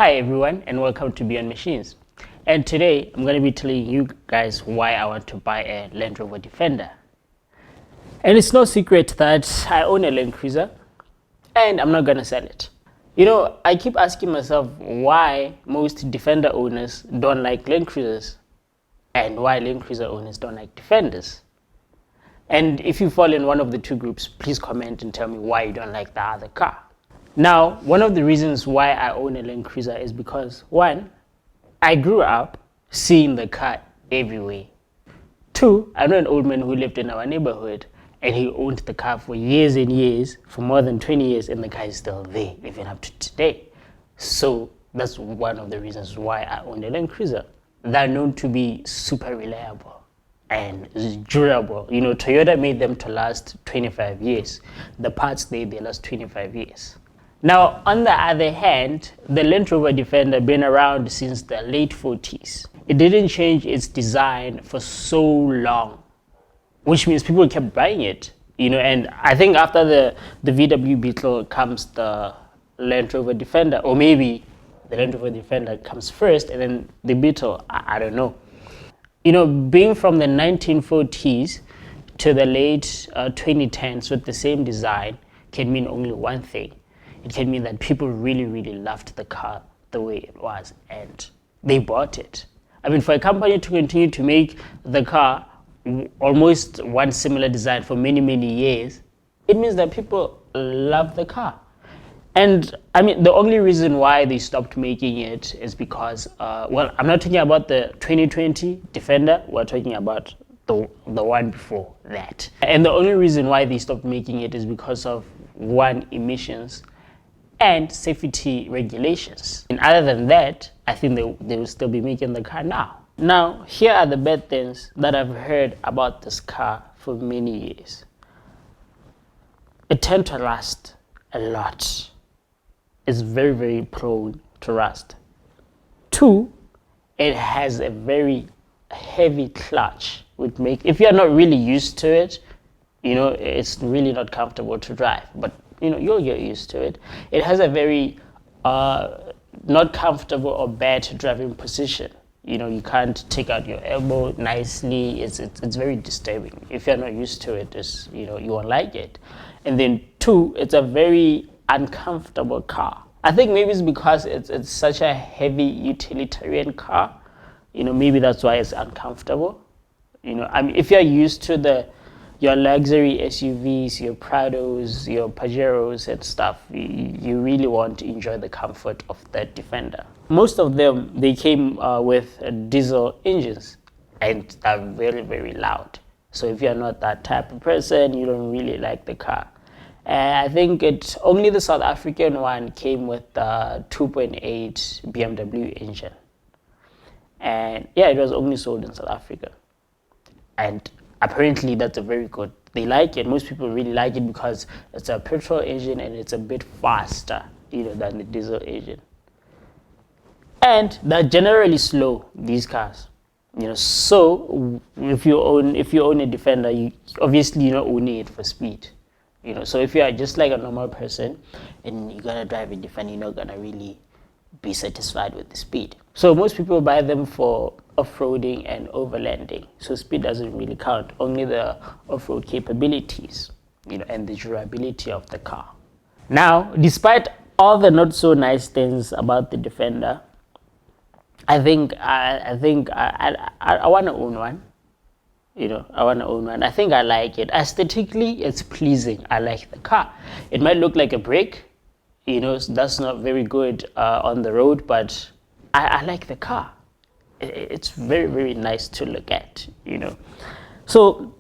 Hi everyone and welcome to Beyond Machines. And today I'm going to be telling you guys why I want to buy a Land Rover Defender. And it's no secret that I own a Land Cruiser and I'm not going to sell it. You know, I keep asking myself why most Defender owners don't like Land Cruisers and why Land Cruiser owners don't like Defenders. And if you fall in one of the two groups, please comment and tell me why you don't like the other car. Now, one of the reasons why I own a Land Cruiser is because, one, I grew up seeing the car everywhere. Two, I know an old man who lived in our neighborhood and he owned the car for years and years, for more than 20 years, and the car is still there, even up to today. So that's one of the reasons why I own a Land Cruiser. They're known to be super reliable and durable. You know, Toyota made them to last 25 years. The parts they last 25 years. Now, on the other hand, the Land Rover Defender been around since the late 40s. It didn't change its design for so long, which means people kept buying it. You know, and I think after the VW Beetle comes the Land Rover Defender, or maybe the Land Rover Defender comes first and then the Beetle, I don't know. You know, being from the 1940s to the late 2010s with the same design can mean only one thing. It can mean that people really, really loved the car the way it was and they bought it. I mean, for a company to continue to make the car almost one similar design for many, many years, it means that people love the car. And I mean, the only reason why they stopped making it is because, well, I'm not talking about the 2020 Defender, we're talking about the one before that. And the only reason why they stopped making it is because of, one, emissions, and safety regulations. And other than that, I think they will still be making the car now. Now, here are the bad things that I've heard about this car for many years. It tends to rust a lot. It's very, very prone to rust. Two, it has a very heavy clutch, which if you're not really used to it, you know, it's really not comfortable to drive. But you know, you'll get used to it. It has a very not comfortable or bad driving position. You know, you can't take out your elbow nicely. It's very disturbing. If you're not used to it, you know, you won't like it. And then two, it's a very uncomfortable car. I think maybe it's because it's such a heavy utilitarian car. You know, maybe that's why it's uncomfortable. You know, I mean, if you're used to your luxury SUVs, your Prados, your Pajeros and stuff, you really want to enjoy the comfort of that Defender. Most of them, they came with diesel engines and they're very, very loud. So if you're not that type of person, you don't really like the car. I think only the South African one came with the 2.8 BMW engine. And yeah, it was only sold in South Africa. And apparently that's a very good, they like it. Most people really like it because it's a petrol engine and it's a bit faster, you know, than the diesel engine. And they're generally slow, these cars. You know, so if you own a Defender, obviously you're not owning it for speed. You know, so if you are just like a normal person and you're gonna drive a Defender, you're not gonna really be satisfied with the speed. So most people buy them for off-roading and overlanding. So speed doesn't really count, only the off-road capabilities, you know, and the durability of the car. Now, despite all the not so nice things about the Defender, I think I want to own one. You know, I want to own one. I think I like it. Aesthetically, it's pleasing. I like the car. It might look like a brick. You know, that's not very good on the road, but I like the car. It's very, very nice to look at, you know. So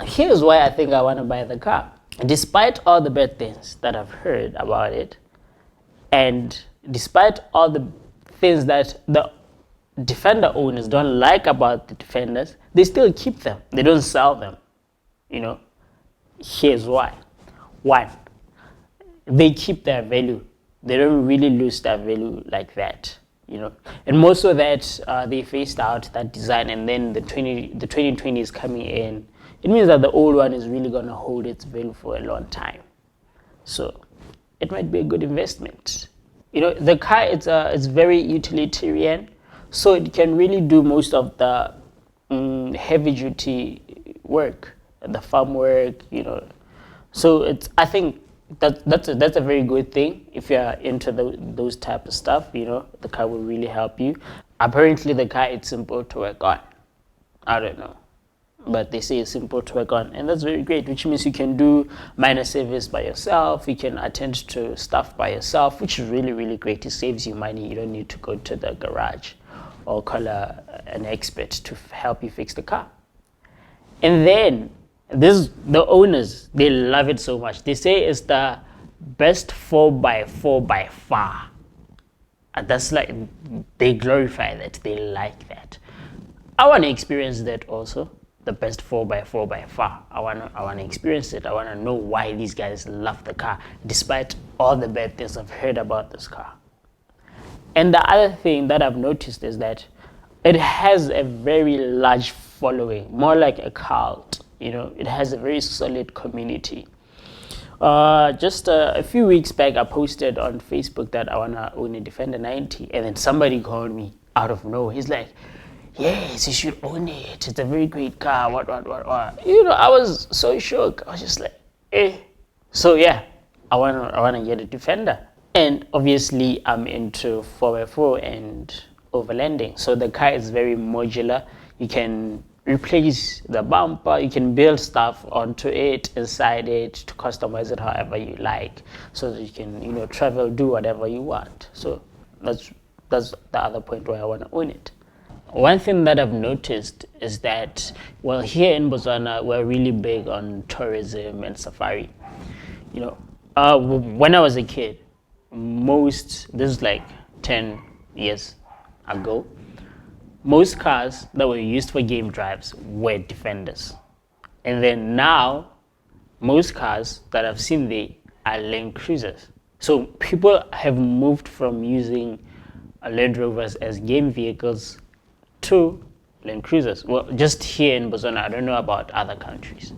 here's why I think I want to buy the car. Despite all the bad things that I've heard about it, and despite all the things that the Defender owners don't like about the Defenders, they still keep them. They don't sell them, you know. Here's why. One, they keep their value. They don't really lose their value like that, you know. And most of that, they phased out that design, and then the 2020 is coming in. It means that the old one is really going to hold its value for a long time. So it might be a good investment. The car, it's very utilitarian, so it can really do most of the heavy duty work, the farm work. So I think that's a very good thing if you're into those type of stuff. The car will really help you. Apparently, the car it's simple to work on. I don't know, but they say it's simple to work on, and that's very great, which means you can do minor service by yourself, you can attend to stuff by yourself, which is really, really great. It saves you money. You don't need to go to the garage or call an expert to help you fix the car. And then the owners, they love it so much. They say it's the best 4x4 by far. And that's like, they glorify that, they like that. I want to experience that also. The best 4x4 by far. I want to experience it. I want to know why these guys love the car, despite all the bad things I've heard about this car. And the other thing that I've noticed is that it has a very large following, more like a cult. It has a very solid community. Just a few weeks back, I posted on Facebook that I want to own a Defender 90, and then somebody called me out of nowhere. He's like, yes, you should own it. It's a very great car. What. I was so shocked. I was just like, eh. So yeah, I wanna get a Defender. And obviously I'm into 4x4 and overlanding. So the car is very modular. You can replace the bumper, you can build stuff onto it, inside it, to customize it however you like. So that you can, travel, do whatever you want. So that's the other point where I wanna own it. One thing that I've noticed is that, well, here in Botswana, we're really big on tourism and safari. When I was a kid, this is like 10 years ago, most cars that were used for game drives were Defenders. And then now, most cars that I've seen there are Land Cruisers. So people have moved from using Land Rovers as game vehicles to Land Cruisers. Well, just here in Botswana, I don't know about other countries.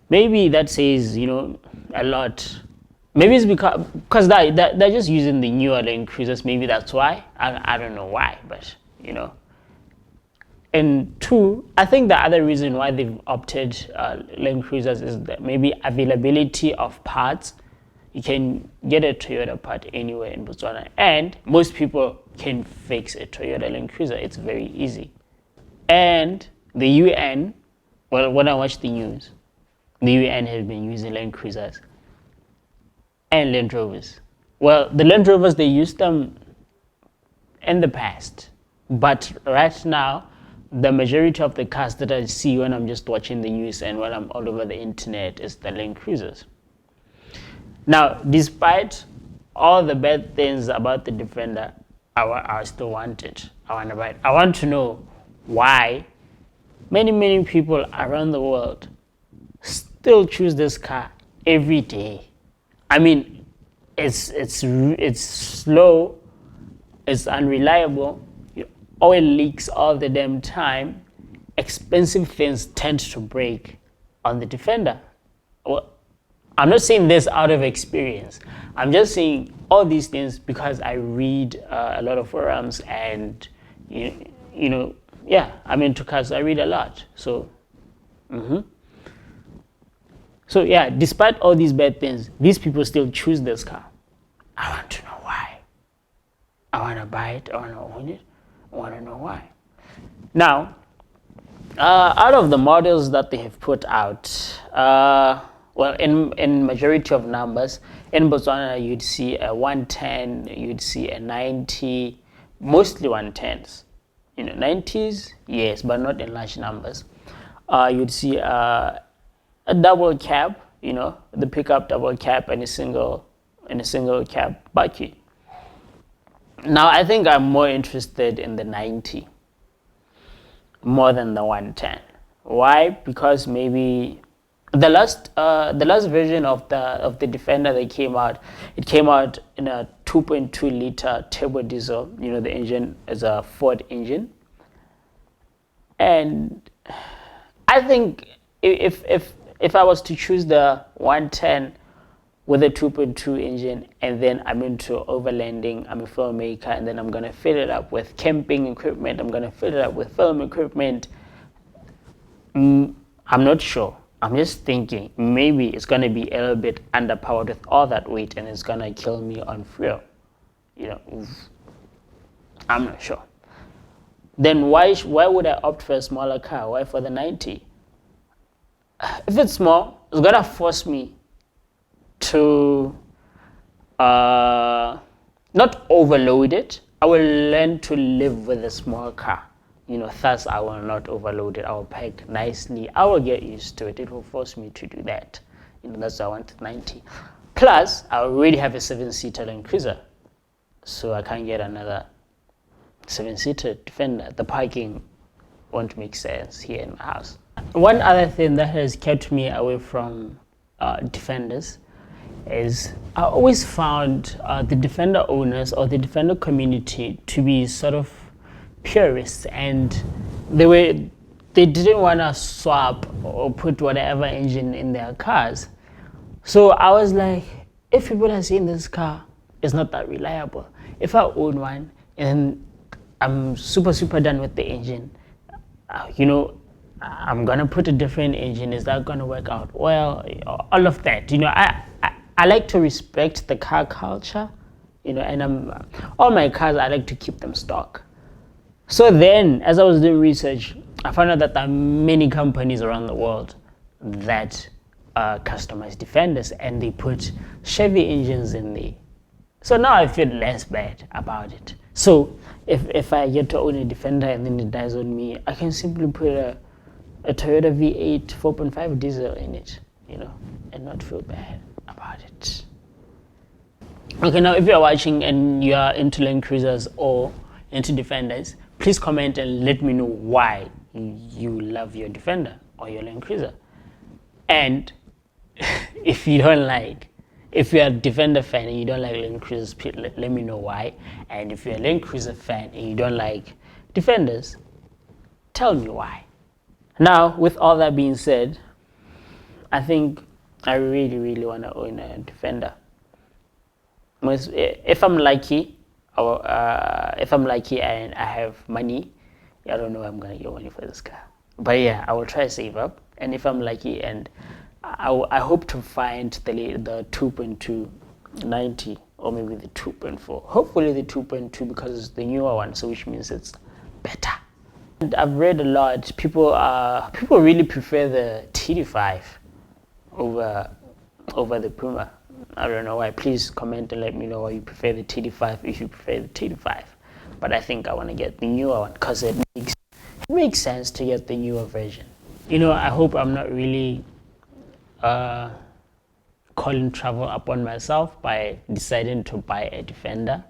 Maybe that says, a lot. Maybe it's because they're just using the newer Land Cruisers. Maybe that's why. I don't know why, but And two, I think the other reason why they've opted Land Cruisers is that maybe availability of parts. You can get a Toyota part anywhere in Botswana, and most people can fix a Toyota Land Cruiser. It's very easy. And the UN, well, when I watch the news, the UN has been using Land Cruisers and Land Rovers. Well, the Land Rovers, they used them in the past, but right now, the majority of the cars that I see when I'm just watching the news and when I'm all over the internet is the Land Cruisers. Now, despite all the bad things about the Defender, I still want it. I want to buy it. I want to know why many people around the world still choose this car every day. I mean, it's slow, it's unreliable, oil leaks all the damn time, expensive things tend to break on the Defender. Well, I'm not saying this out of experience. I'm just saying all these things because I read a lot of forums and, I'm into cars. I read a lot. So, So yeah, despite all these bad things, these people still choose this car. I want to know why. I want to buy it. I want to own it. I want to know why. Now, out of the models that they have put out, well, in majority of numbers, in Botswana, you'd see a 110, you'd see a 90, mostly 110s. 90s, yes, but not in large numbers. You'd see a double cab, the pickup double cab and a single cab bakkie. Now, I think I'm more interested in the 90 more than the 110. Why? Because maybe the last version of the Defender that came out, it came out in a 2.2 liter turbo diesel. The engine is a Ford engine, and I think if I was to choose the 110 with a 2.2 engine, and then I'm into overlanding. I'm a filmmaker, and then I'm gonna fill it up with camping equipment. I'm gonna fill it up with film equipment. I'm not sure. I'm just thinking maybe it's gonna be a little bit underpowered with all that weight, and it's gonna kill me on fuel. You know, I'm not sure. Then why would I opt for a smaller car? Why for the 90? If it's small, it's gonna force me to not overload it. I will learn to live with a small car. You know, thus I will not overload it. I will pack nicely. I will get used to it. It will force me to do that. You know, that's why I want 90. Plus, I already have a 7-seater Land Cruiser, so I can't get another 7-seater Defender. The parking won't make sense here in my house. One other thing that has kept me away from Defenders is I always found the Defender owners or the Defender community to be sort of purists, and they didn't want to swap or put whatever engine in their cars. So I was like, if people are saying this car is not that reliable, if I own one and I'm super done with the engine, you know, I'm gonna put a different engine. Is that gonna work out well? All of that, you know, I like to respect the car culture, you know, and all my cars I like to keep them stock. So then, as I was doing research, I found out that there are many companies around the world that customize Defenders, and they put Chevy engines in there. So now I feel less bad about it. So if I get to own a Defender and then it dies on me, I can simply put a Toyota V8 4.5 diesel in it, you know, and not feel bad about it. Okay, now if you're watching and you are into Land Cruisers or into Defenders, please comment and let me know why you love your Defender or your Land Cruiser. And if you're a Defender fan and you don't like Land Cruisers, let me know why. And if you're a Land Cruiser fan and you don't like Defenders, tell me why. Now, with all that being said, I think I really want to own a Defender. If I'm lucky, and I have money, I don't know if I'm gonna get money for this car, but yeah, I will try to save up. And if I'm lucky, and I hope to find the 2.2 90, or maybe the 2.4. Hopefully the 2.2, because it's the newer one, so which means it's better. And I've read a lot. People really prefer the TD5 over the Puma. I don't know why. Please comment and let me know why you prefer the TD5 if you prefer the TD5. But I think I want to get the newer one because it makes sense to get the newer version. You know, I hope I'm not really calling travel upon myself by deciding to buy a Defender.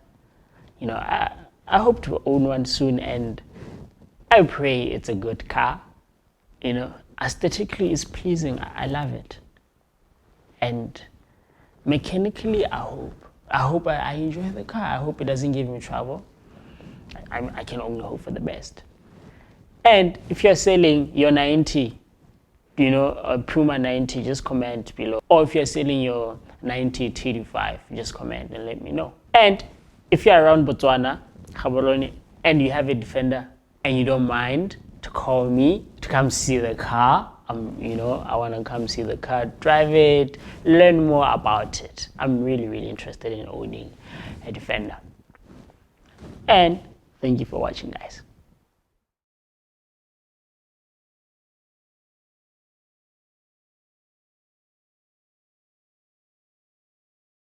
You know, I hope to own one soon, and I pray it's a good car. You know, aesthetically it's pleasing. I love it. And mechanically, I hope I enjoy the car. I hope it doesn't give me trouble. I can only hope for the best. And if you're selling your 90, you know, a Puma 90, just comment below. Or if you're selling your 90 TD5, just comment and let me know. And if you're around Botswana, Gaborone, and you have a Defender and you don't mind to call me to come see the car, you know, I want to come see the car, drive it, learn more about it. I'm really interested in owning a Defender. And thank you for watching, guys.